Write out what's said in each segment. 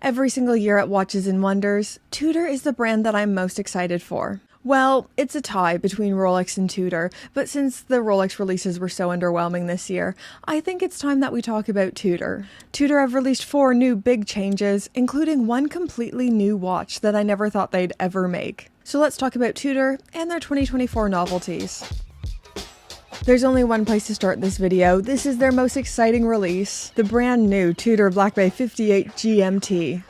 Every single year at Watches and Wonders, Tudor is the brand that I'm most excited for. Well, it's a tie between Rolex and Tudor, but since the Rolex releases were so underwhelming this year, I think it's time that we talk about Tudor. Tudor have released 4 new big changes, including one completely new watch that I never thought they'd ever make. So let's talk about Tudor and their 2024 novelties. There's only one place to start this video. This is their most exciting release, the brand new Tudor Black Bay 58 GMT.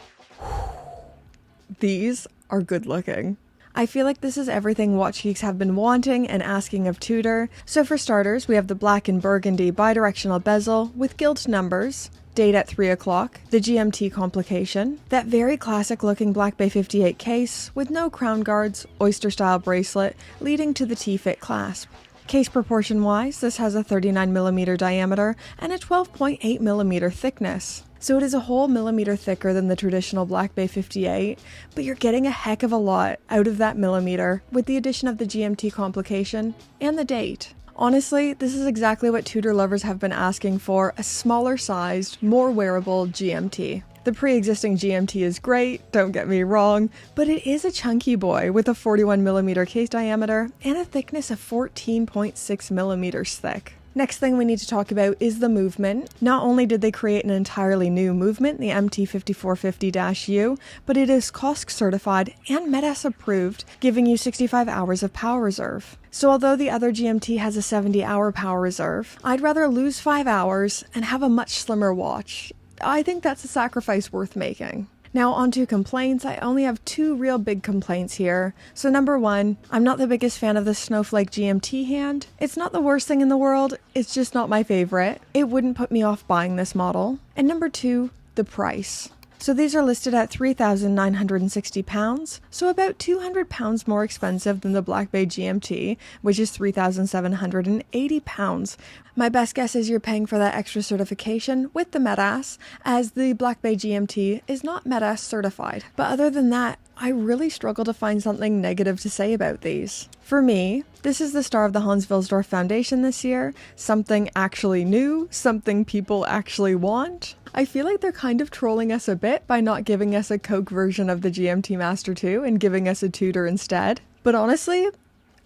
These are good looking. I feel like this is everything watch geeks have been wanting and asking of Tudor. So for starters, we have the black and burgundy bidirectional bezel with gilt numbers, date at 3 o'clock, the GMT complication, that very classic looking Black Bay 58 case with no crown guards, oyster style bracelet leading to the T-fit clasp. Case proportion wise, this has a 39mm diameter and a 12.8mm thickness. So it is a whole millimeter thicker than the traditional Black Bay 58, but you're getting a heck of a lot out of that millimeter with the addition of the GMT complication and the date. Honestly, this is exactly what Tudor lovers have been asking for, a smaller sized, more wearable GMT. The pre-existing GMT is great, don't get me wrong, but it is a chunky boy with a 41mm case diameter and a thickness of 14.6mm thick. Next thing we need to talk about is the movement. Not only did they create an entirely new movement, the MT5450-U, but it is COSC certified and MEDAS approved, giving you 65 hours of power reserve. So although the other GMT has a 70-hour power reserve, I'd rather lose 5 hours and have a much slimmer watch. I think that's a sacrifice worth making. Now onto complaints. I only have 2 real big complaints here. So number 1, I'm not the biggest fan of the snowflake GMT hand. It's not the worst thing in the world, it's just not my favorite. It wouldn't put me off buying this model. And number 2, the price. So these are listed at £3,960, so about £200 more expensive than the Black Bay GMT, which is £3,780. My best guess is you're paying for that extra certification with the MEDAS, as the Black Bay GMT is not MEDAS certified. But other than that, I really struggle to find something negative to say about these. For me, this is the star of the Hans Wilsdorf Foundation this year, something actually new, something people actually want. I feel like they're kind of trolling us a bit by not giving us a Coke version of the GMT Master 2 and giving us a Tudor instead. But honestly,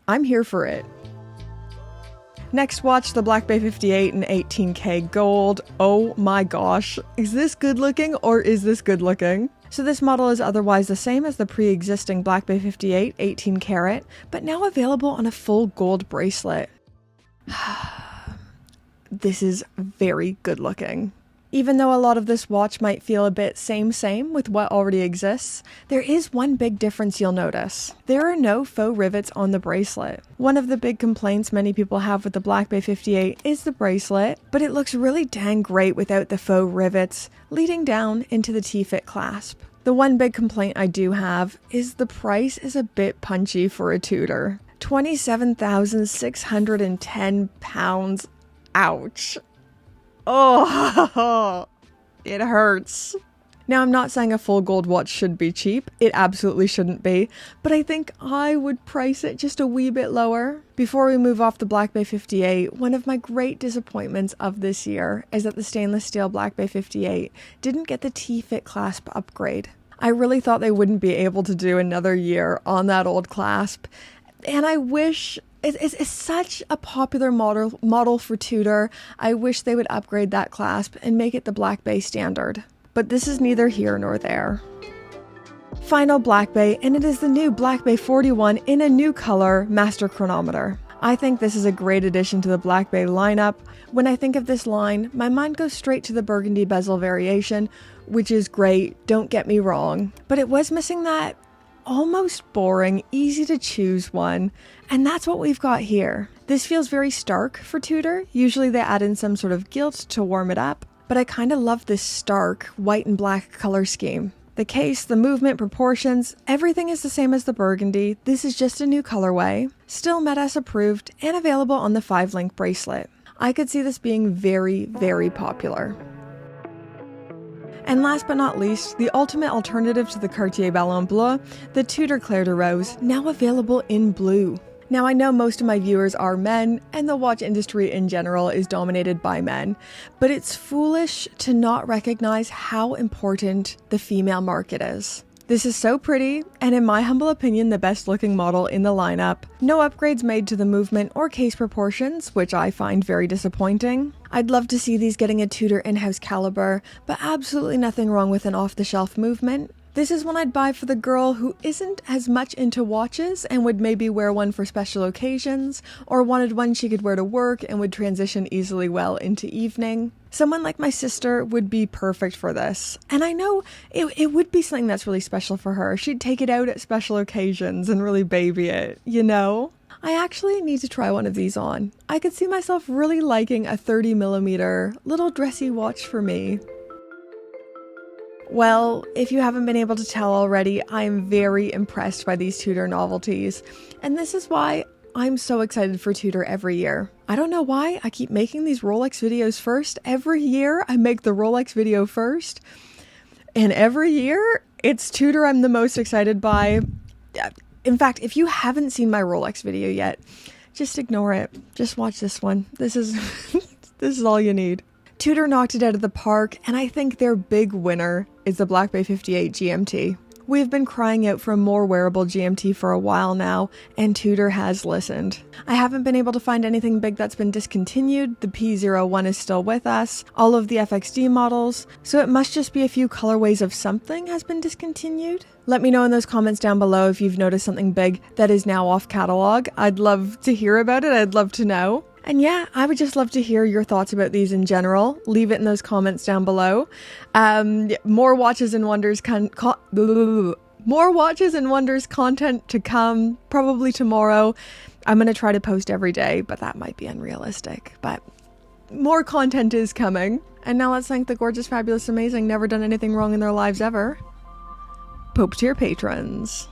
I'm here for it. Next, watch the Black Bay 58 in 18K gold. Oh my gosh, is this good looking or is this good looking? So this model is otherwise the same as the pre-existing Black Bay 58 18 karat, but now available on a full gold bracelet. This is very good looking. Even though a lot of this watch might feel a bit same with what already exists, there is one big difference you'll notice. There are no faux rivets on the bracelet. One of the big complaints many people have with the Black Bay 58 is the bracelet, but it looks really dang great without the faux rivets leading down into the T-fit clasp. The one big complaint I do have is the price is a bit punchy for a Tudor. £27,610. Ouch. Oh, it hurts. Now, I'm not saying a full gold watch should be cheap. It absolutely shouldn't be, but I think I would price it just a wee bit lower. Before we move off the Black Bay 58, one of my great disappointments of this year is that the stainless steel Black Bay 58 didn't get the T-fit clasp upgrade. I really thought they wouldn't be able to do another year on that old clasp, and I wish... It's such a popular model for Tudor. I wish they would upgrade that clasp and make it the Black Bay standard. But this is neither here nor there. Final Black Bay, and it is the new Black Bay 41 in a new color master chronometer. I think this is a great addition to the Black Bay lineup. When I think of this line, my mind goes straight to the burgundy bezel variation, which is great, don't get me wrong. But it was missing that almost boring, easy to choose one, and that's what we've got here. This feels very stark for Tudor. Usually they add in some sort of gilt to warm it up, but I kind of love this stark white and black color scheme. The case, the movement, proportions, everything is the same as the burgundy. This is just a new colorway, still MEDAS approved and available on the 5-link bracelet. I could see this being very, very popular. And last but not least, the ultimate alternative to the Cartier Ballon Bleu, the Tudor Clair de Rose, now available in blue. Now, I know most of my viewers are men, and the watch industry in general is dominated by men, but it's foolish to not recognize how important the female market is. This is so pretty, and in my humble opinion, the best looking model in the lineup. No upgrades made to the movement or case proportions, which I find very disappointing. I'd love to see these getting a Tudor in-house caliber, but absolutely nothing wrong with an off-the-shelf movement. This is one I'd buy for the girl who isn't as much into watches and would maybe wear one for special occasions, or wanted one she could wear to work and would transition easily well into evening. Someone like my sister would be perfect for this, and I know it would be something that's really special for her. She'd take it out at special occasions and really baby it, you know? I actually need to try one of these on. I could see myself really liking a 30mm little dressy watch for me. Well, if you haven't been able to tell already, I am very impressed by these Tudor novelties, and this is why I'm so excited for Tudor every year. I don't know why I keep making these Rolex videos first. Every year I make the Rolex video first, and every year it's Tudor I'm the most excited by. In fact, if you haven't seen my Rolex video yet, just ignore it. Just watch this one. This is this is all you need. Tudor knocked it out of the park, and I think their big winner is the Black Bay 58 GMT. We've been crying out for a more wearable GMT for a while now, and Tudor has listened. I haven't been able to find anything big that's been discontinued. The P01 is still with us, all of the FXD models, so it must just be a few colorways of something has been discontinued. Let me know in those comments down below if you've noticed something big that is now off catalog. I'd love to hear about it. I'd love to know. And yeah, I would just love to hear your thoughts about these in general. Leave it in those comments down below. More Watches and Wonders more Watches and Wonders content to come, probably tomorrow. I'm going to try to post every day, but that might be unrealistic. But more content is coming. And now let's thank the gorgeous, fabulous, amazing, never done anything wrong in their lives ever Pope tier patrons.